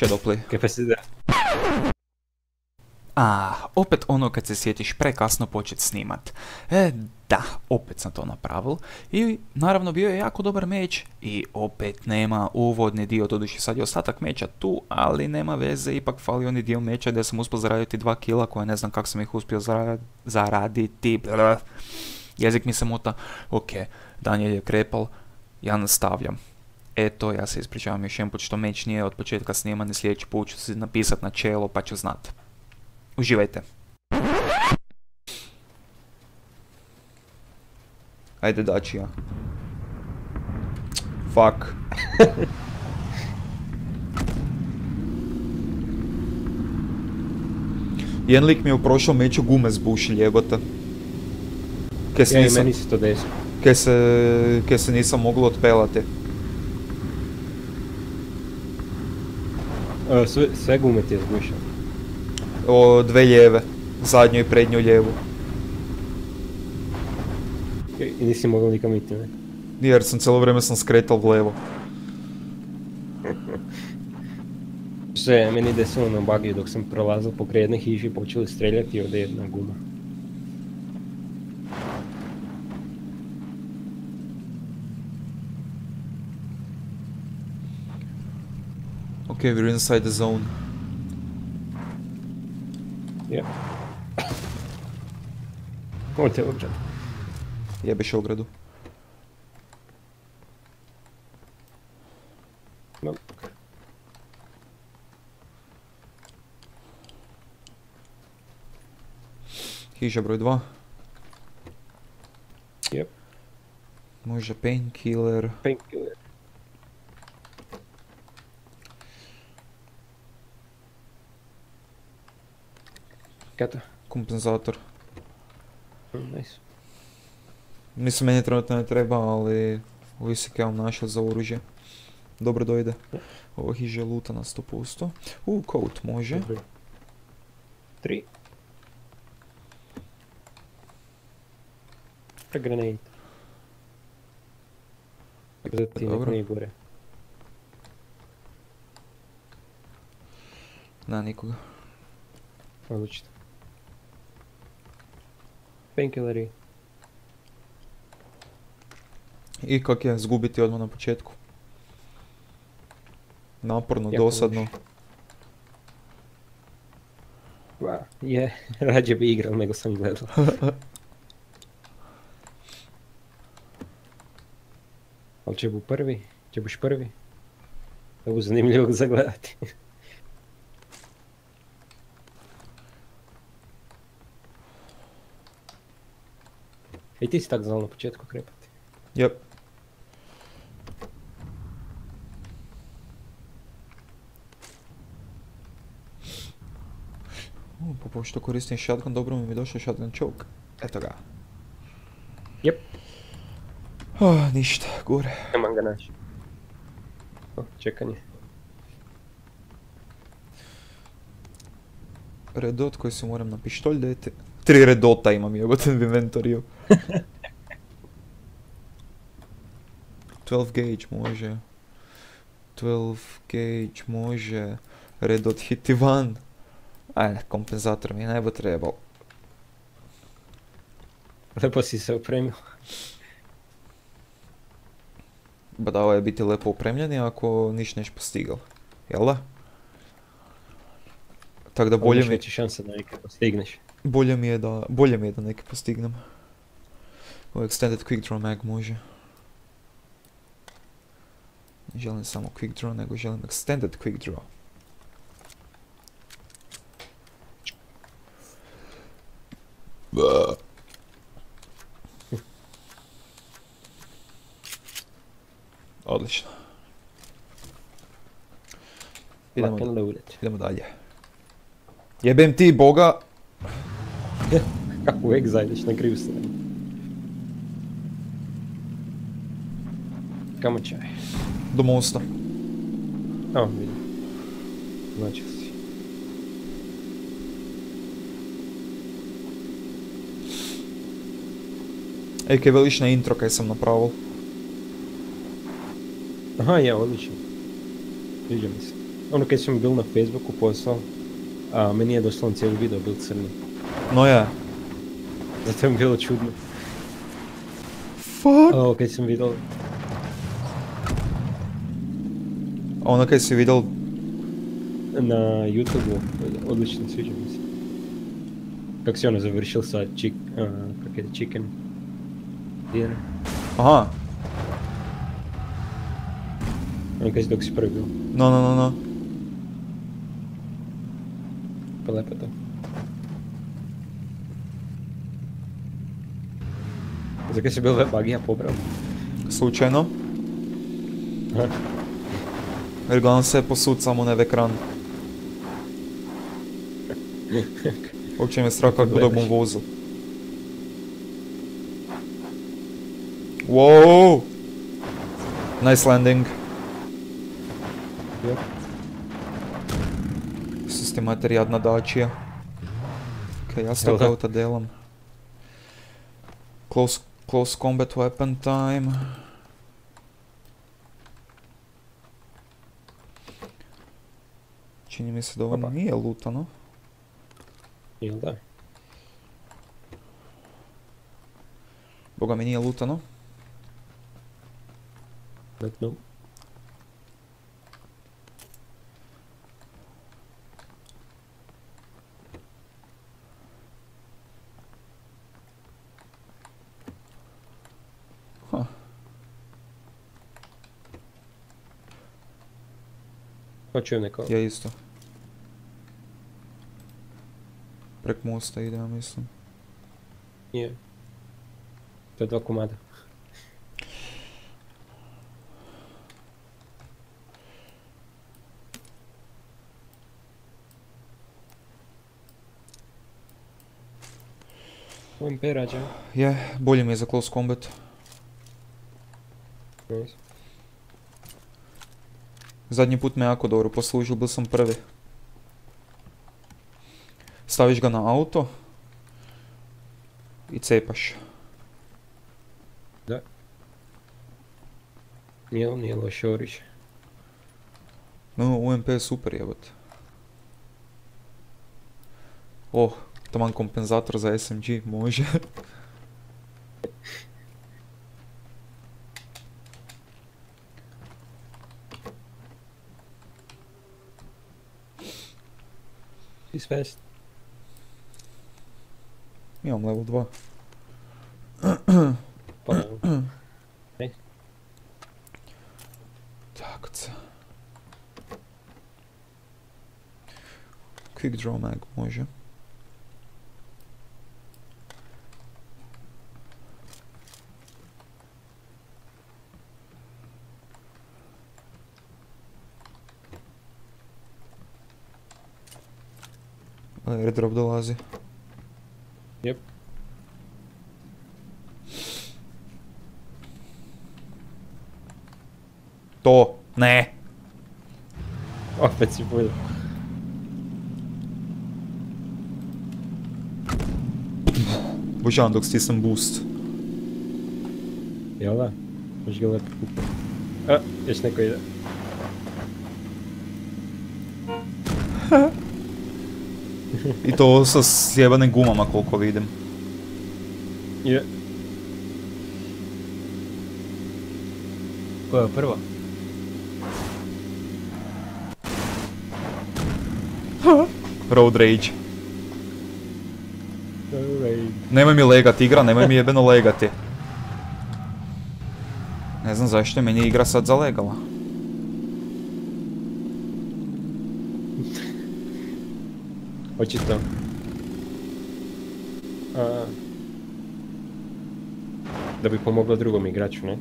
Šedopli. Kaj pa si da? Opet ono kad se sjetiš prekasno počet snimat. Da, opet sam to napravil. I naravno bio je jako dobar meč i opet nema uvodni dio, doduše sad je ostatak meča tu, ali nema veze, ipak fali oni dio meča gdje sam uspio zaraditi 2 kila koje ne znam kako sam ih uspio zaraditi. Jezik mi se muta. Ok, Daniel je krepal, ja nastavljam. Eto, ja se ispričavam još jedan put što meč nije od početka sniman i sljedeći put ću se napisat na čelo pa ću znat. Uživajte. Ajde Dačija. Fuck. Jedan lik mi je u prošlom meču gume zbušil, jebote. Ja i meni se to desi. Ke se nisam moglo otpelati. Sve gume ti je zbušio. Dve lijeve. Zadnju i prednju lijevu. I nisi mogao nikam iti, ne? Jer sam cijelo vrijeme skretal vlevo. Sve, meni desilo na bugiju dok sam prolazio pokraj jedne hiži i počeli streljati i ode jedna guma. Okay, we're inside the zone. Yep. Ovdje ograd. Jebeš ogradu. No. Hiža broj 2. Yep. Može painkiller. Painkiller. Kata. Kompenzator. Nice. Mislim, meni trenutno ne treba, ali ovi se kao našao za oružje. Dobro dojde. Ovo hiža luta na 100%. Coat može. 3. A grenade. Ti nek nije gore. Na nikoga. Odlično. Painkilleri. I kak je zgubiti odmah na početku? Naporno, jako dosadno. Je, rađe bi igral nego sam gledao. Ali će prvi? Će buš prvi? To bu zanimljivo za gledati. I ti si tak znal na početku krepati. Yep. Pa pošto koristim shotgun, dobro mi je došao shotgun choke. Eto ga. Yep. Ništa, gore. Nemam ga naći. Čekanje. Red dot koji se moram na pištolj deti. 3 red dota imam jebote u inventoriju. 12 gauge može. 12 gauge može. Red dot hiti van. Ajde, kompenzator mi je najbo trebao. Lepo si se opremio. Ba dao je biti lepo opremljeni ako niš neš postigal. Jel da? Tako da bolje mi... veće šanse da neke postigneš. Bolje mi je da neke postignem. Ovo extended quick draw mag može. Ne želim samo quick draw, nego želim extended quick draw. Odlično. Idemo dalje. Jebem ti boga. Kako uvijek zajdeš na krivu stranu. Kamo čaj? Do mosta. Vidim. Znači si. Ej, kaj veliš na intro kaj sam napravil? Aha, ja, odlično. Sviđa mi se. Ono kad sam bil na Facebooku poslao, a meni je doslovno cijeli video bil crni. No ja. Zato mi je bilo čudno. Fuck. Ovo kad sam vidjel, A ono kaj si vidjel, na YouTube-u, odlično sviđa mi se. Kako si ono završil sa kak je chicken dinner. aha, Ono kad si dok si prvi bio, no. pa lepo to. Zakaj si bil bagija pobrao? Slučajno. Aha. Jer gledam se posud samo na ekran. Uopće me strah kako dok bom vozil. Wow! Nice landing. Yep. Sistemater jadna dačija. Kaj jaz Jel tako da? auta delam. Close combat weapon time. Čini mi se da ovo Opa. nije lutano. Jel da? Boga mi nije lutano. Let no. Huh. Hoću neko. Ja isto. Prek mosta ide, ja mislim. Je. To je 2 komada. UMP rađa. Je, bolje mi je za close combat. Nice. Zadnji put me jako dobro poslužil, bil sam prvi. Staviš ga na auto i cepaš. Da. Nije loše oružje. No, UMP je super jebate. Oh, taman kompenzator za SMG, može. He's fast. Imam level 2. Pa, Tako ca. Quick draw mag, može. Airdrop dolazi. Yep. To! Ne! Opet si bolje. Božavam dok stisnem boost. Jel da? Možeš ga lepo kupiti. A, još neko ide. I to sa sjebanim gumama koliko vidim. Je. Koja je prva? Road rage. Alright. Nemoj mi legati igra, nemoj mi jebeno legati. Ne znam zašto je meni igra sad zalegala. Očito. Da bi pomoglo drugom igraču, ne?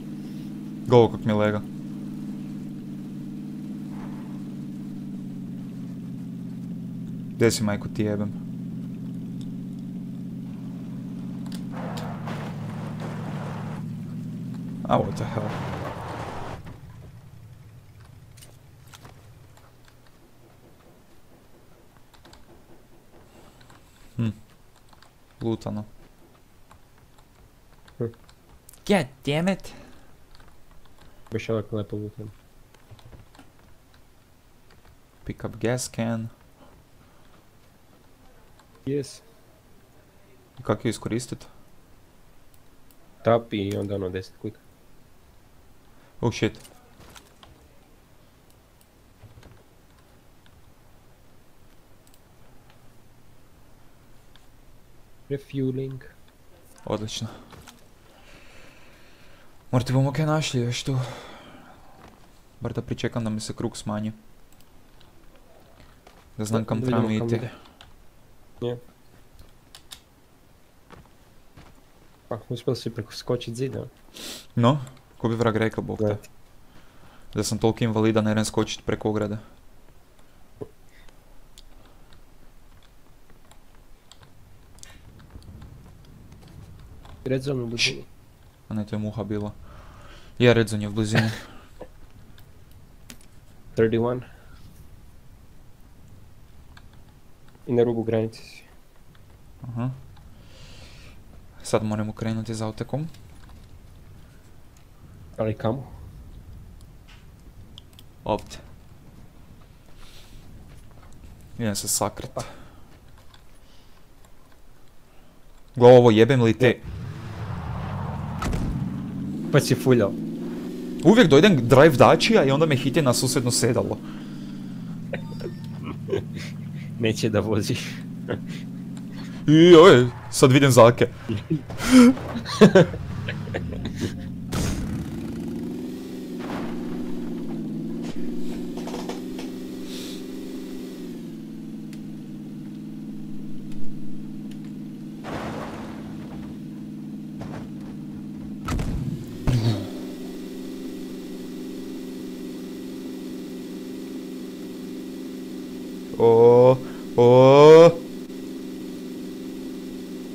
Go kak mi lega. Gdje si majku ti jebem? A what the hell. Lutano. God damn it. Baš ovako lepo lutam. Pick up gas can. Yes. Kako ju iskoristiti? Tap i onda ono 10 quick. Oh shit. Refueling. Odlično. Morate bomo kaj našli još tu. Bar da pričekam da mi se krug smanji. Da znam kam trebam iti. Je. Pa, uspjeli si preskočit zid, a? No, ko bi vrag rekao, bog te. Da. Da sam toliko invalida, ne idem skočit preko ograde. Red zone u blizini. A ne, to je muha bila. Je, red zone je u blizini. 31. I na rubu granice si. Aha. Sad moramo krenuti za autekom. Ali kamo? Ovdje. Idem se sakrit. Gle ovo, jebem li te? Pa si fuljao. Uvijek dojdem drive dačija i onda me hiti na susjedno sedalo. Neće da voziš. I oj, sad vidim zake. O,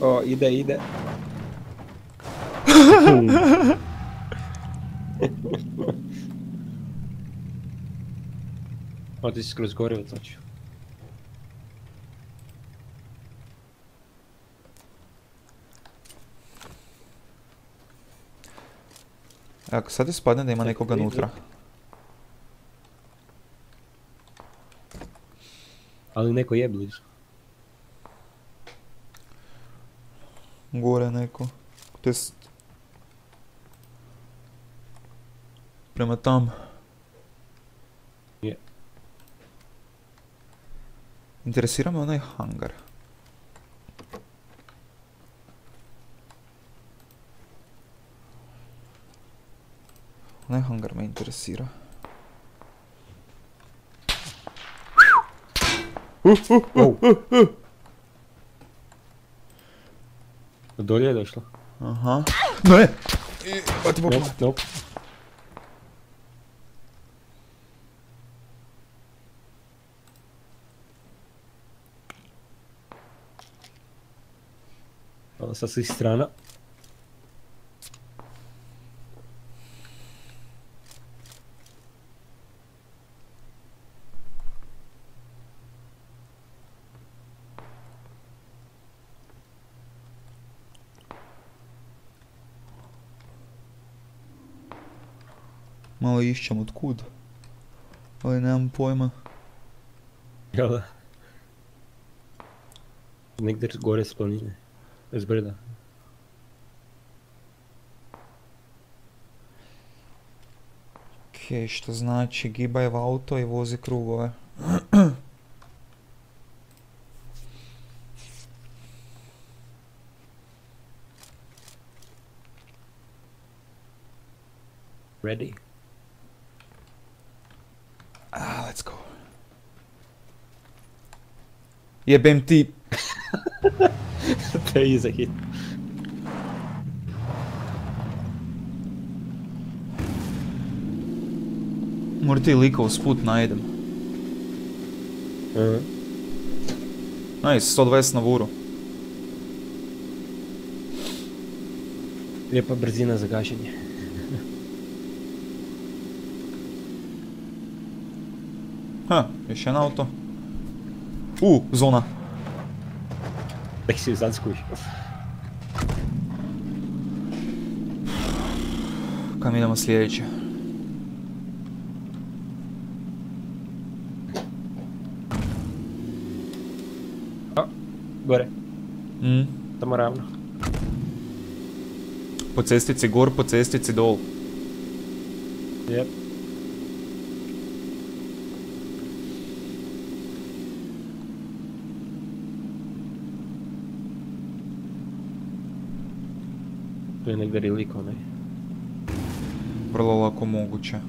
O, ide. O, ti si skroz gore otočio. Ako sad ispadne da ima nekoga nutra. Ali neko je blizu. Gore neko. Test. Prema tam. Je. Interesira me onaj hangar. Onaj hangar me interesira. Dolje je došlo. Aha. Ne! Bati bok. Nope. Ovo sa svih strana. Malo išćem od kud. Ali nemam pojma. Jel da? Negdje gore s planine. S brda. Okej, što znači gibaj v auto i vozi krugove. Ready? Let's go. Jebem ti. To je iza hit. Mora ti lika usput najdem. Nice, 120 na vuru. Lijepa brzina za gašenje. Ha, još jedan auto. Zona. Tek si ju sad skuši. Kam idemo sljedeće? gore, Mm. tamo ravno. Po cestici gor, po cestici dol. Jep. Tu je negdje relik onaj. Vrlo lako moguće.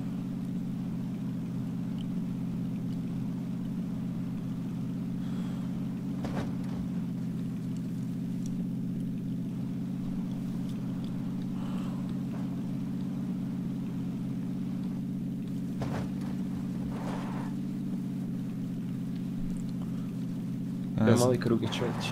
To je mali krugić već.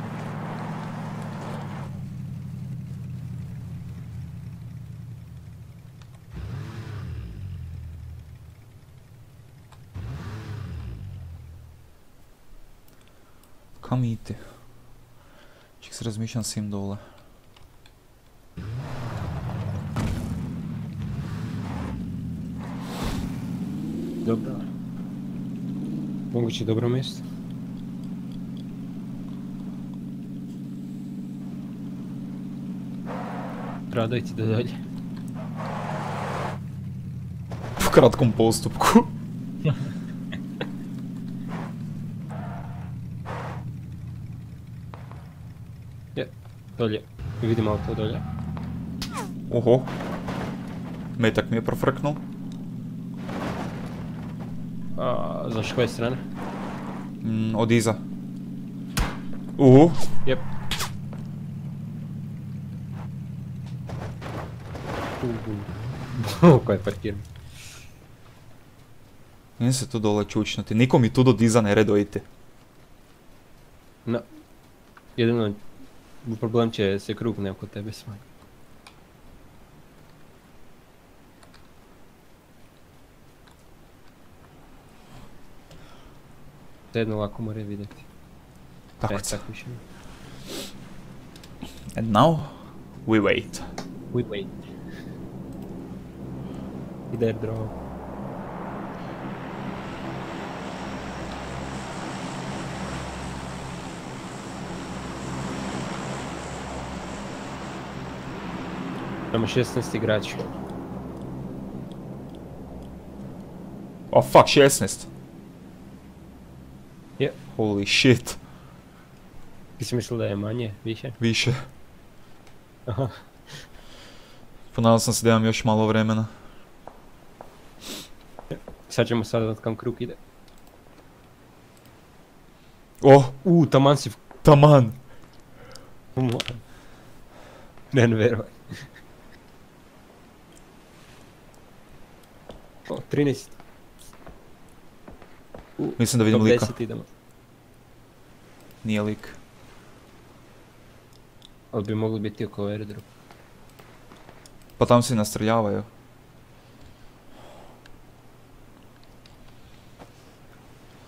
Kam iti? Ček se razmišljam sim dole. Dobro. Moguće dobro mjesto. Treba dojti do dolje. U kratkom postupku. Je, dolje. Vidimo auto dolje. Oho. Metak mi je profrknul. Znaš koje strane? Od iza. Jep. Ko je parkiran? Nije se tu dole čučnuti. Niko mi tu do diza ne redojite. No. Jedino problem će se krug ne oko tebe smanjiti. Jedno lako more vidjeti. Tako Tak više. And now, we wait. We wait. Ide airdrop. Imamo 16 igrača. Oh fuck, 16. Je. Holy shit. Ti si mislil da je manje, više? Više. Aha. Ponadao sam se da imam još malo vremena. Sad ćemo sad kam krug ide. Oh, Taman si... taman. Ne veruj. O, 13. Mislim da vidim Top lika. 10 idemo. Nije lik. Ali bi mogli biti oko airdrop. Pa tam se nastreljavaju.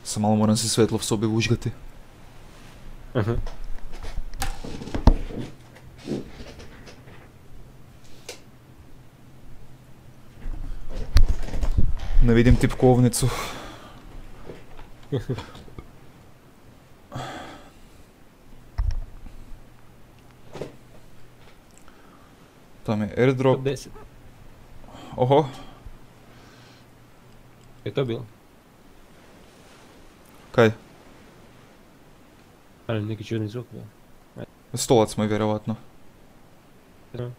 Sam malo moram se svetlo v sobi užgati. Aha. Ne vidim tipkovnicu. Tam je airdrop. Top 10. Oho. Je to bilo? Kaj? Ali neki čudni zvuk bio. Stolac moj vjerovatno. Da.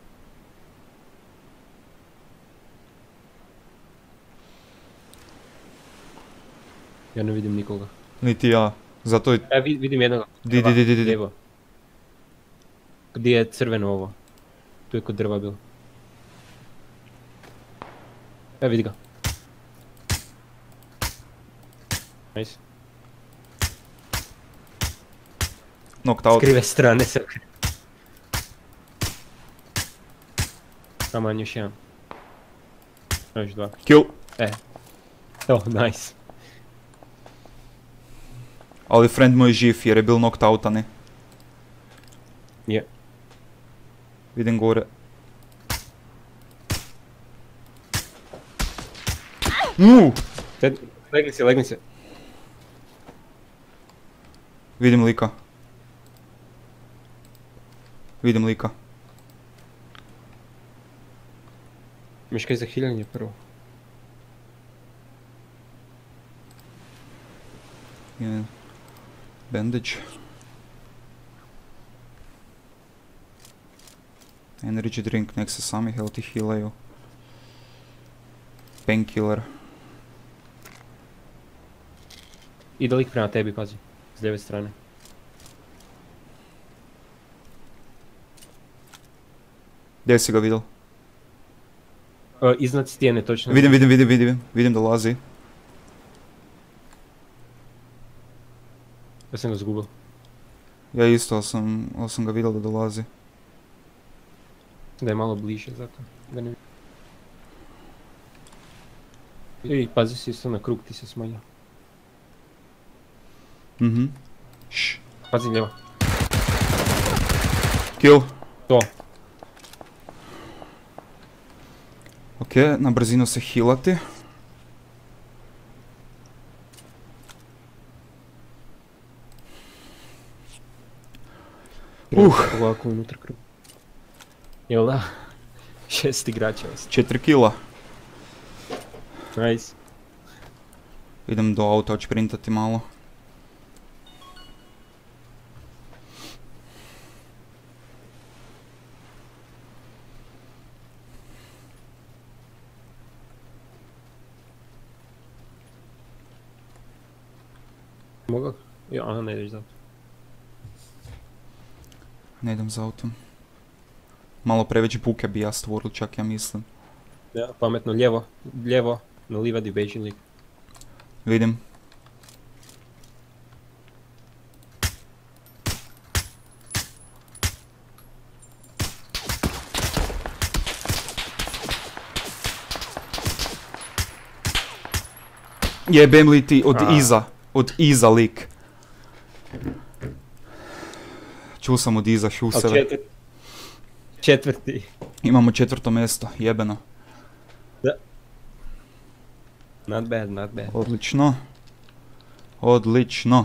Ja ne vidim nikoga. Niti ja. Zato je... Vidim jednoga. Di. Lijevo. Gdje je crveno ovo? Tu je kod drva bilo. Vidi ga. Nice. Knocked out. Skrive strane se. Taman još jedan. Još dva. Kill. Oh, nice. Ali friend moj je živ jer je bil knocked out, a ne? Je. Vidim gore. Legni se. Vidim lika. Vidim lika. Imaš kaj za hiljanje prvo? Je bandage. Energy drink, nek se sami healthy healaju. Painkiller. Ide lik prema tebi, pazi. S lijeve strane. Gdje si ga vidjel? Iznad stijene, točno. Vidim da lazi. Ja sam ga zgubil. Ja isto, ali sam ga vidjel da dolazi. Da je malo bliže, zato. Da ne... Ej, pazi si isto na krug, ti se smanjio. Mhm. Šš. Pazi lijevo. Kill. To. Ok, na brzinu se healati. Ovako unutra krug. Jel da? 6 igrača ostaje. 4 kila. Nice. Idem do auta odšprintati malo. Mogao? Ja, aha, ne ideš zato. Ne idem za autom. Malo preveć buke bi ja stvoril, čak ja mislim. Ja, pametno, lijevo, lijevo, na livadi beži lik. Vidim. Jebem li ti od iza lik. Čul sam od iza šuseve. Četvrti. Imamo 4. mjesto, jebeno. Da. Not bad, not bad. Odlično. Odlično.